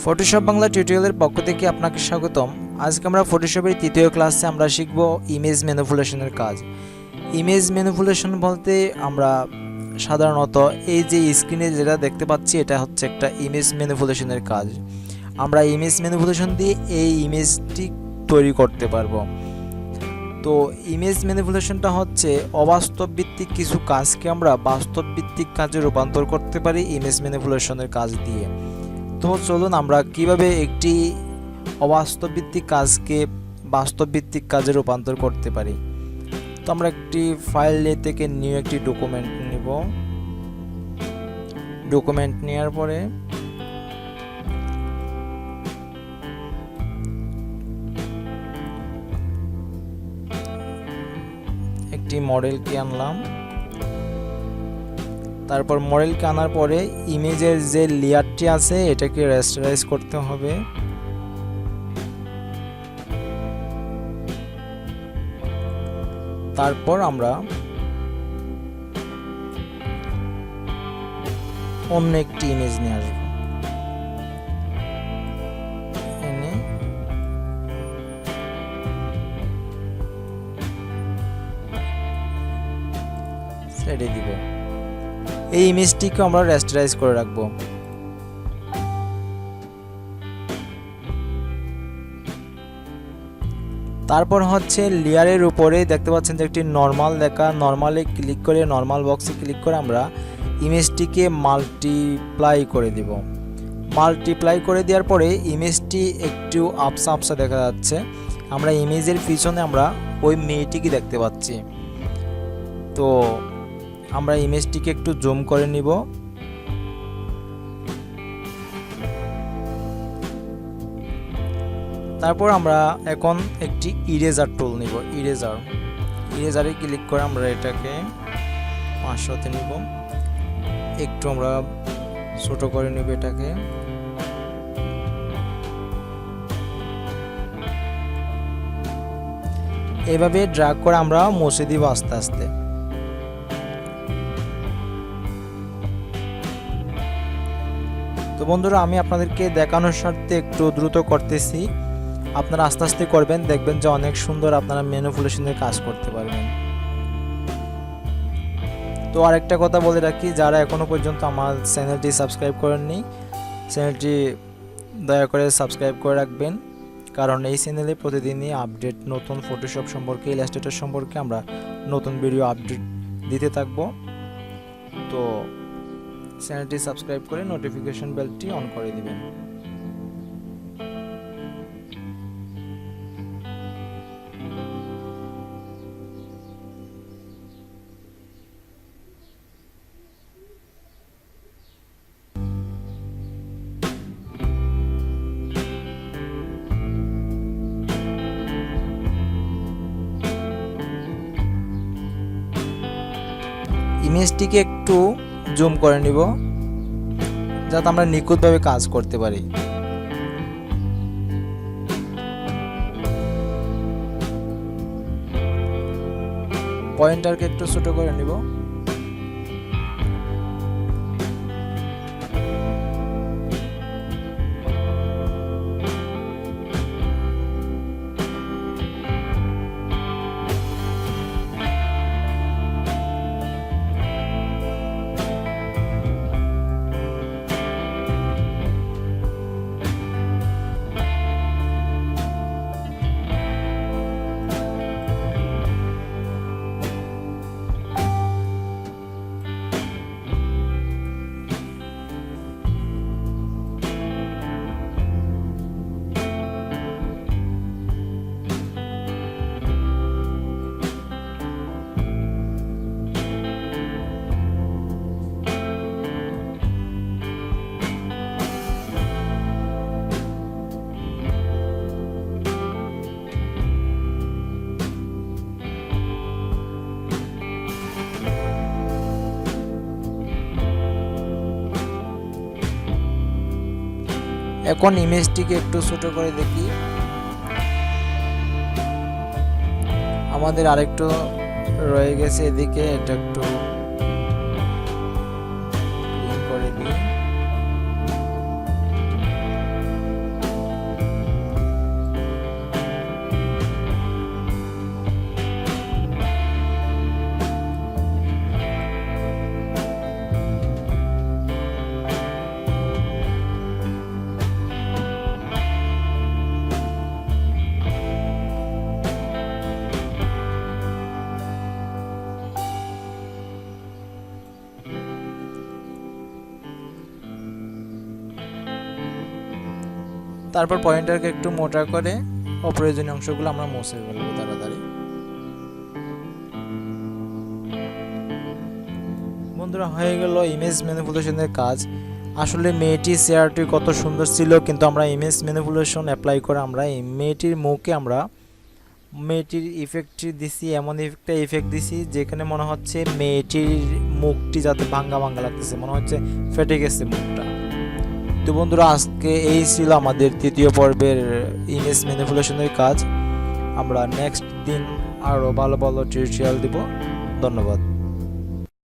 Photoshop Bangla টিউটোরিয়ালের পক্ষ থেকে আপনাকে স্বাগতম। আজকে আমরা ফটোশপের তৃতীয় ক্লাসে আমরা শিখব ইমেজ ম্যানিপুলেশনের কাজ। ইমেজ ম্যানিপুলেশন বলতে আমরা সাধারণত এই যে স্ক্রিনে যেটা দেখতে পাচ্ছি এটা হচ্ছে একটা ইমেজ ম্যানিপুলেশনের কাজ। আমরা ইমেজ ম্যানিপুলেশন দিয়ে এই ইমেজটি তৈরি করতে পারবো। তো ইমেজ ম্যানিপুলেশনটা হচ্ছে অবাস্তব ভিত্তিক কিছু কাজকে আমরা বাস্তব ভিত্তিক কাজে রূপান্তর করতে পারি ইমেজ ম্যানিপুলেশনের কাজ দিয়ে। তো চলুন আমরা কিভাবে একটি অবাস্তব ভিত্তিক কাজকে বাস্তব ভিত্তিক কাজে রূপান্তর করতে পারি। তো আমরা একটি ফাইল থেকে নিউ একটি ডকুমেন্ট নিব। ডকুমেন্ট নেওয়ার পরে একটি মডেলকে আনলাম। তারপর মডেলকে আনার পরে ইমেজের যে লেয়ারটি আছে এটাকে রেস্টারাইজ করতে হবে। তারপর আমরা অন্য একটি ইমেজ নিয়ে আসবো। এনে ছেড়ে দিব। এই ইমেজটিকে আমরা রেস্টারাইজ করে রাখবো। তারপর হচ্ছে লেয়ারের উপরে দেখতে পাচ্ছেন যে একটি নরমাল লেখা, নরমালে ক্লিক করে নরমাল বক্সে ক্লিক করে আমরা ইমেজটিকে মাল্টিপ্লাই করে দিব। মাল্টিপ্লাই করে দেওয়ার পরে ইমেজটি একটু আপসা আপসা দেখা যাচ্ছে। আমরা ইমেজের পিছনে আমরা ওই মেয়েটিকে দেখতে পাচ্ছি। তো আমরা ইমেজটিকে একটু জুম করে নিব। তারপর আমরা এখন একটি ইরেজার টুল নিব। ইরেজারে ক্লিক করে আমরা এটাকে 500-তে নিব। একটু আমরা ছোট করে নিব এটাকে। এভাবে ড্র্যাগ করে আমরা মুছে দিব আস্তে আস্তে। তো বন্ধুরা, আমি আপনাদেরকে দেখানোর স্বার্থে একটু দ্রুত করতেছি, আপনারা আস্তে আস্তে করবেন, দেখবেন যে অনেক সুন্দর আপনারা ম্যানিপুলেশনের কাজ করতে পারবেন। তো আরেকটা কথা বলে রাখি, যারা এখনো পর্যন্ত আমার চ্যানেলটি সাবস্ক্রাইব করেননি, চ্যানেলটি দয়া করে সাবস্ক্রাইব করে রাখবেন, কারণ এই চ্যানেলে প্রতিদিনই আপডেট, নতুন ফটোশপ সম্পর্কে, ইলাস্ট্রেটর সম্পর্কে আমরা নতুন ভিডিও আপডেট দিতে থাকব। তো চ্যানেলটি সাবস্ক্রাইব করে নোটিফিকেশন বেলটি অন করে দিবেন। ইমেজটিকে একটু জুম করে নিব যাতে আমরা নিখুঁতভাবে কাজ করতে পারি। পয়েন্টারকে একটু ছোট করে নিব। এখন ইমেজটিকে একটু ছোট করে দেখি। আমাদের আরেকটু রয়ে গেছে এদিকে, এটা একটু করে দিই। তারপর পয়েন্টারকে একটু মোটা করে অপ্রয়োজনীয় অংশগুলো আমরা মুছে ফেলবো তাড়াতাড়ি। বন্ধুরা, হয়ে গেল ইমেজ ম্যানিপুলেশনের কাজ। আসলে মেয়েটির চেহারাটি কত সুন্দর ছিল, কিন্তু আমরা ইমেজ ম্যানিপুলেশন অ্যাপ্লাই করে আমরা এই মেয়েটির মুখে আমরা মেয়েটির ইফেক্ট দিছি, এমন একটা ইফেক্ট দিছি যেখানে মনে হচ্ছে মেয়েটির মুখটি যাতে ভাঙ্গা ভাঙ্গা লাগতেছে, মনে হচ্ছে ফেটে গেছে মুখটা। তো বন্ধুরা, আজকে এই ছিল আমাদের তৃতীয় পর্বের ইমেজ ম্যানিপুলেশনের কাজ। আমরা নেক্সট দিন আরও ভালো ভালো টিউটোরিয়াল দিব। ধন্যবাদ।